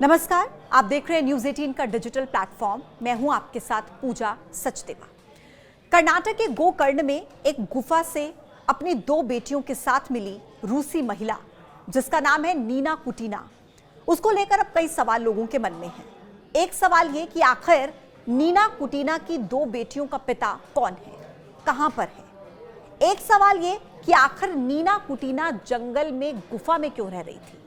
नमस्कार, आप देख रहे हैं न्यूज 18 का डिजिटल प्लेटफॉर्म। मैं हूं आपके साथ पूजा सचदेवा। कर्नाटक के गोकर्ण में एक गुफा से अपनी दो बेटियों के साथ मिली रूसी महिला, जिसका नाम है नीना कुटीना। उसको लेकर अब कई सवाल लोगों के मन में हैं। एक सवाल ये कि आखिर नीना कुटीना की दो बेटियों का पिता कौन है, कहां पर है। एक सवाल ये कि आखिर नीना कुटीना जंगल में गुफा में क्यों रह रही थी।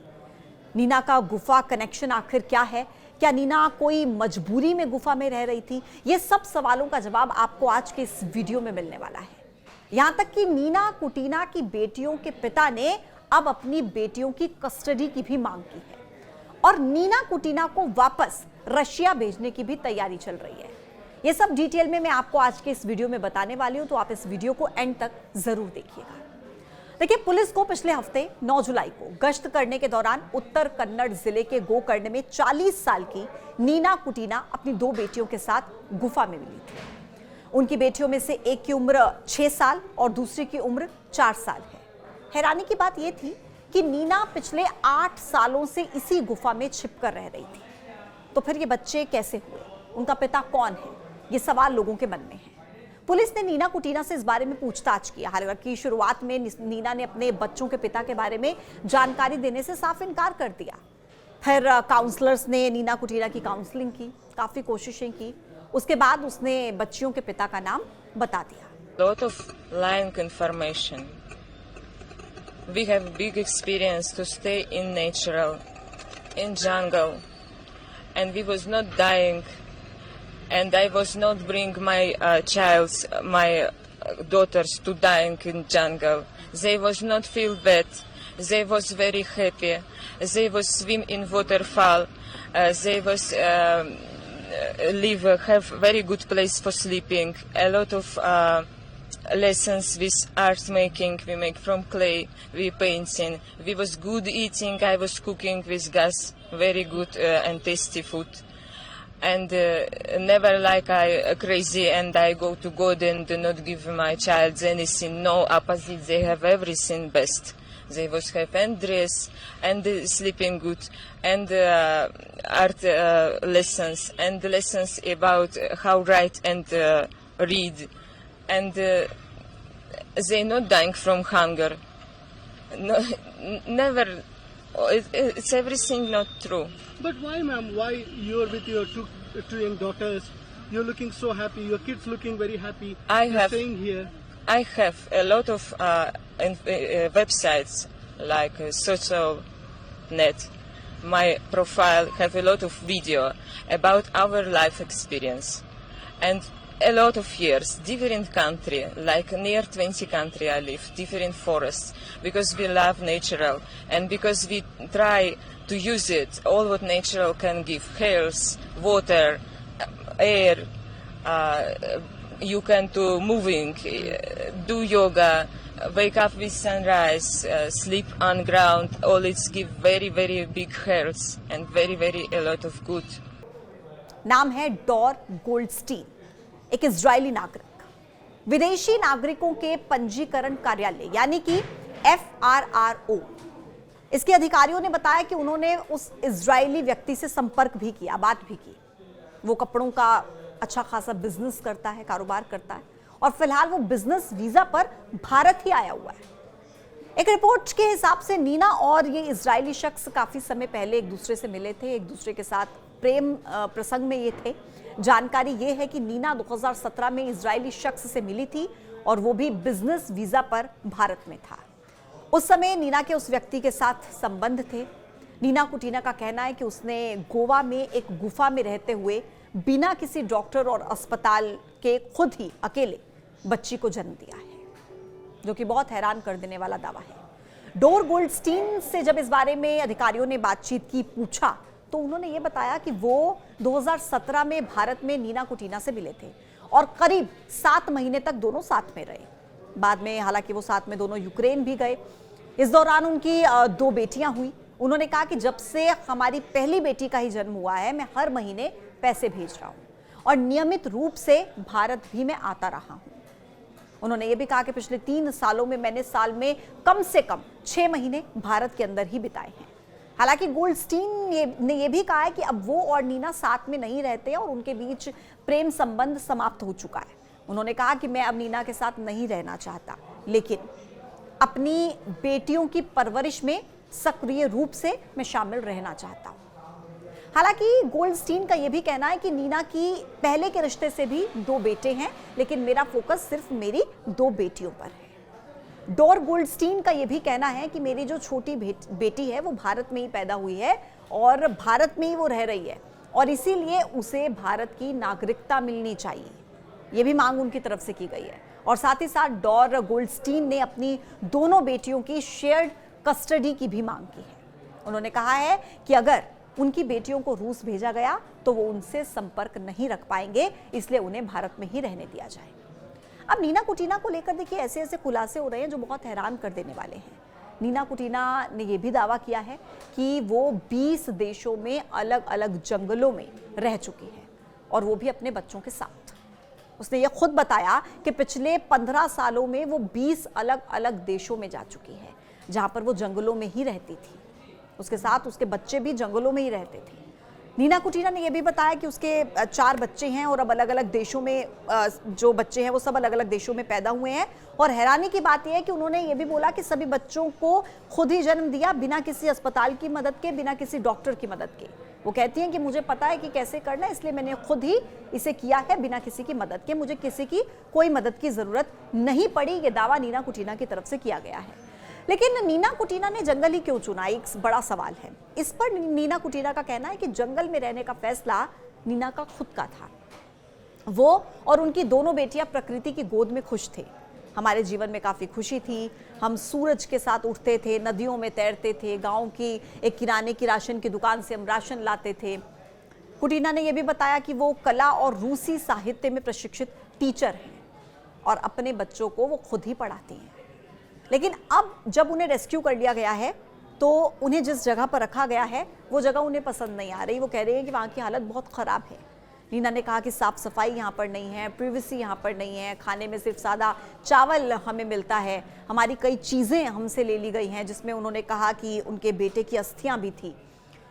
नीना का गुफा कनेक्शन आखिर क्या है? क्या नीना कोई मजबूरी में गुफा में रह रही थी? ये सब सवालों का जवाब आपको आज के इस वीडियो में मिलने वाला है। यहां तक कि नीना कुटीना की बेटियों के पिता ने अब अपनी बेटियों की कस्टडी की भी मांग की है और नीना कुटीना को वापस रशिया भेजने की भी तैयारी चल रही है। ये सब डिटेल में मैं आपको आज के इस वीडियो में बताने वाली हूं, तो आप इस वीडियो को एंड तक जरूर देखिएगा। देखिए, पुलिस को पिछले हफ्ते 9 जुलाई को गश्त करने के दौरान उत्तर कन्नड़ जिले के गोकर्ण में 40 साल की नीना कुटीना अपनी दो बेटियों के साथ गुफा में मिली थी। उनकी बेटियों में से एक की उम्र 6 साल और दूसरी की उम्र 4 साल है। हैरानी की बात यह थी कि नीना पिछले 8 सालों से इसी गुफा में छिपकर रह रही थी। तो फिर ये बच्चे कैसे हुए, उनका पिता कौन है, ये सवाल लोगों के मन में है। पुलिस ने नीना कुटीना से इस बारे में पूछताछ की। हालांकि शुरुआत में नीना ने अपने बच्चों के पिता के बारे में जानकारी देने से साफ इनकार कर दिया। फिर काउंसलर्स ने नीना कुटीना की काउंसलिंग की, काफी कोशिशें की। उसके बाद उसने बच्चियों के पिता का नाम बता दिया। Lot of lying information. We have big experience to stay in natural, in jungle, and we was not dying. And I was not bring my daughters to dying in jungle. They was not feel bad. They was very happy. They was swim in waterfall. They was have very good place for sleeping. A lot of lessons with art making. We make from clay. We painting. We was good eating. I was cooking with gas. Very good and tasty food. And never like I crazy and I go to God and do not give my child anything. No, opposite, they have everything best. They was have and dress and sleeping good and art lessons and lessons about how write and read. And they not dying from hunger. No, never. It's everything not true. But why, ma'am? Why you're with your two young daughters? You're looking so happy. Your kids looking very happy. You're staying here. I have a lot of websites like social net. My profile have a lot of video about our life experience and a lot of years, different country, like near 20 country I live, different forests, because we love natural and because we try to use it, all what natural can give, health, water, air, you can do moving, do yoga, wake up with sunrise, sleep on ground, all it's give very, very big health and very, very a lot of good. नाम है Dar Goldstein, एक Israeli नागरिक। विदेशी नागरिकों के पंजीकरण कार्यालय यानी कि FRRO, इसके अधिकारियों ने बताया कि उन्होंने उस इजरायली व्यक्ति से संपर्क भी किया, बात भी की। वो कपड़ों का अच्छा खासा बिजनेस करता है, कारोबार करता है और फिलहाल वो बिजनेस वीजा पर भारत ही आया हुआ है। एक रिपोर्ट के हिसाब से नीना और ये इजरायली शख्स काफी समय पहले एक दूसरे से मिले थे, एक दूसरे के साथ प्रेम प्रसंग में ये थे। जानकारी ये है कि नीना 2017 में इजरायली शख्स से मिली थी और वो भी बिजनेस वीजा पर भारत में था। उस समय नीना के उस व्यक्ति के साथ संबंध थे। नीना कुटीना का कहना है कि उसने गोवा में एक गुफा में रहते हुए बिना किसी डॉक्टर और अस्पताल के खुद ही अकेले बच्ची को जन्म दिया है, जो कि बहुत हैरान कर देने वाला दावा है। डोर गोल्डस्टीन से जब इस बारे में अधिकारियों ने बातचीत की, पूछा, तो उन्होंने ये बताया कि वो 2017 में भारत में नीना कुटीना से मिले थे और करीब 7 महीने तक दोनों साथ में रहे। बाद में हालांकि वो साथ में दोनों यूक्रेन भी गए। इस दौरान उनकी 2 बेटियां हुई। उन्होंने कहा कि जब से हमारी पहली बेटी का ही जन्म हुआ है, मैं हर महीने पैसे भेज रहा हूं और नियमित रूप से भारत भी मैं आता रहा हूं। उन्होंने ये भी कहा कि पिछले 3 सालों में मैंने साल में कम से कम 6 महीने भारत के अंदर ही बिताए हैं। हालांकि गोल्डस्टीन ने ये भी कहा है कि अब वो और नीना साथ में नहीं रहते और उनके बीच प्रेम संबंध समाप्त हो चुका है। उन्होंने कहा कि मैं अब नीना के साथ नहीं रहना चाहता, लेकिन अपनी बेटियों की परवरिश में सक्रिय रूप से मैं शामिल रहना चाहता हूं। हालांकि गोल्डस्टीन का यह भी कहना है कि नीना की पहले के रिश्ते से भी 2 बेटे हैं, लेकिन मेरा फोकस सिर्फ मेरी 2 बेटियों पर है। डोर गोल्डस्टीन का यह भी कहना है कि मेरी जो छोटी बेटी है वो भारत में ही पैदा हुई है और भारत में ही वो रह रही है और इसीलिए उसे भारत की नागरिकता मिलनी चाहिए। ये भी मांग उनकी तरफ से की गई है। और साथ ही साथ डोर गोल्डस्टीन ने अपनी दोनों बेटियों की शेयर्ड कस्टडी की भी मांग की है। उन्होंने कहा है कि अगर उनकी बेटियों को रूस भेजा गया तो वो उनसे संपर्क नहीं रख पाएंगे, इसलिए उन्हें भारत में ही रहने दिया जाए। अब नीना कुटीना को लेकर देखिए ऐसे ऐसे खुलासे हो रहे हैं जो बहुत हैरान कर देने वाले हैं। नीना कुटीना ने यह भी दावा किया है कि वो 20 देशों में अलग अलग जंगलों में रह चुकी है और वो भी अपने बच्चों के साथ। उसने ये खुद बताया कि पिछले 15 सालों में वो 20 अलग अलग देशों में जा चुकी है, जहां पर वो जंगलों में ही रहती थी। उसके साथ उसके बच्चे भी जंगलों में ही रहते थे। नीना कुटीना ने यह भी बताया कि उसके 4 बच्चे हैं और अब अलग अलग देशों में जो बच्चे हैं वो सब अलग अलग देशों में पैदा हुए हैं। और हैरानी की बात यह है कि उन्होंने ये भी बोला कि सभी बच्चों को खुद ही जन्म दिया, बिना किसी अस्पताल की मदद के, बिना किसी डॉक्टर की मदद के। वो कहती हैं कि मुझे पता है कि कैसे करना है, इसलिए मैंने खुद ही इसे किया है बिना किसी की मदद के। मुझे किसी की कोई मदद की जरूरत नहीं पड़ी। ये दावा नीना कुटीना की तरफ से किया गया है। लेकिन नीना कुटीना ने जंगल ही क्यों चुना, एक बड़ा सवाल है। इस पर नीना कुटीना का कहना है कि जंगल में रहने का फैसला नीना का खुद का था। वो और उनकी दोनों बेटियां प्रकृति की गोद में खुश थे। हमारे जीवन में काफ़ी खुशी थी। हम सूरज के साथ उठते थे, नदियों में तैरते थे, गांव की एक किराने की राशन की दुकान से हम राशन लाते थे। कुटीना ने यह भी बताया कि वो कला और रूसी साहित्य में प्रशिक्षित टीचर हैं और अपने बच्चों को वो खुद ही पढ़ाती हैं। लेकिन अब जब उन्हें रेस्क्यू कर लिया गया है तो उन्हें जिस जगह पर रखा गया है वो जगह उन्हें पसंद नहीं आ रही। वो कह रहे हैं कि वहाँ की हालत बहुत ख़राब है। नीना ने कहा कि साफ़ सफाई यहाँ पर नहीं है, प्रिवेसी यहाँ पर नहीं है, खाने में सिर्फ सादा चावल हमें मिलता है, हमारी कई चीज़ें हमसे ले ली गई हैं। जिसमें उन्होंने कहा कि उनके बेटे की अस्थियाँ भी थी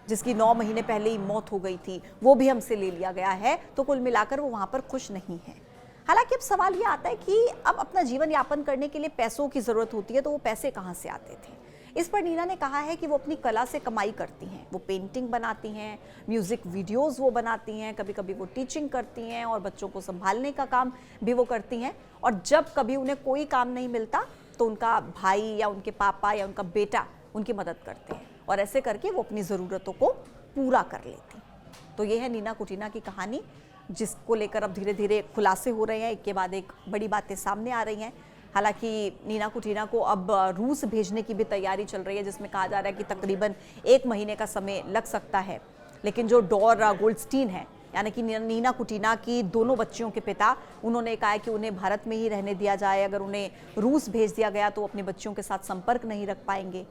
जिसकी 9 महीने पहले ही मौत हो गई थी, वो भी हमसे ले लिया गया है। तो कुल मिलाकर वो वहाँ पर खुश नहीं है। हालांकि अब सवाल ये आता है कि अब अपना जीवन यापन करने के लिए पैसों की ज़रूरत होती है, तो वो पैसे कहाँ से आते थे। इस पर नीना ने कहा है कि वो अपनी कला से कमाई करती हैं। वो पेंटिंग बनाती हैं, म्यूज़िक वीडियोस वो बनाती हैं, कभी कभी वो टीचिंग करती हैं और बच्चों को संभालने का काम भी वो करती हैं। और जब कभी उन्हें कोई काम नहीं मिलता तो उनका भाई या उनके पापा या उनका बेटा उनकी मदद करते हैं और ऐसे करके वो अपनी ज़रूरतों को पूरा कर लेती। तो ये है नीना कुटीना की कहानी, जिसको लेकर अब धीरे धीरे खुलासे हो रहे हैं। एक के बाद एक बड़ी बातें सामने आ रही हैं। हालांकि नीना कुटीना को अब रूस भेजने की भी तैयारी चल रही है, जिसमें कहा जा रहा है कि तकरीबन 1 महीने का समय लग सकता है। लेकिन जो डोर गोल्डस्टीन है, यानी कि नीना कुटीना की दोनों बच्चियों के पिता, उन्होंने कहा है कि उन्हें भारत में ही रहने दिया जाए। अगर उन्हें रूस भेज दिया गया तो अपने बच्चियों के साथ संपर्क नहीं रख पाएंगे।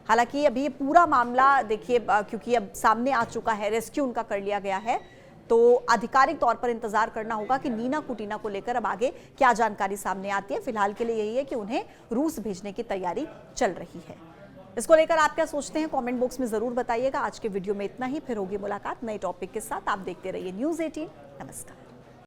हालांकि अभी ये पूरा मामला देखिए, क्योंकि अब सामने आ चुका है, रेस्क्यू उनका कर लिया गया है, तो आधिकारिक तौर पर इंतजार करना होगा कि नीना कुटीना को लेकर अब आगे क्या जानकारी सामने आती है। फिलहाल के लिए यही है कि उन्हें रूस भेजने की तैयारी चल रही है। इसको लेकर आप क्या सोचते हैं, कमेंट बॉक्स में जरूर बताइएगा। आज के वीडियो में इतना ही, फिर होगी मुलाकात नए टॉपिक के साथ। आप देखते रहिए News 18। नमस्कार।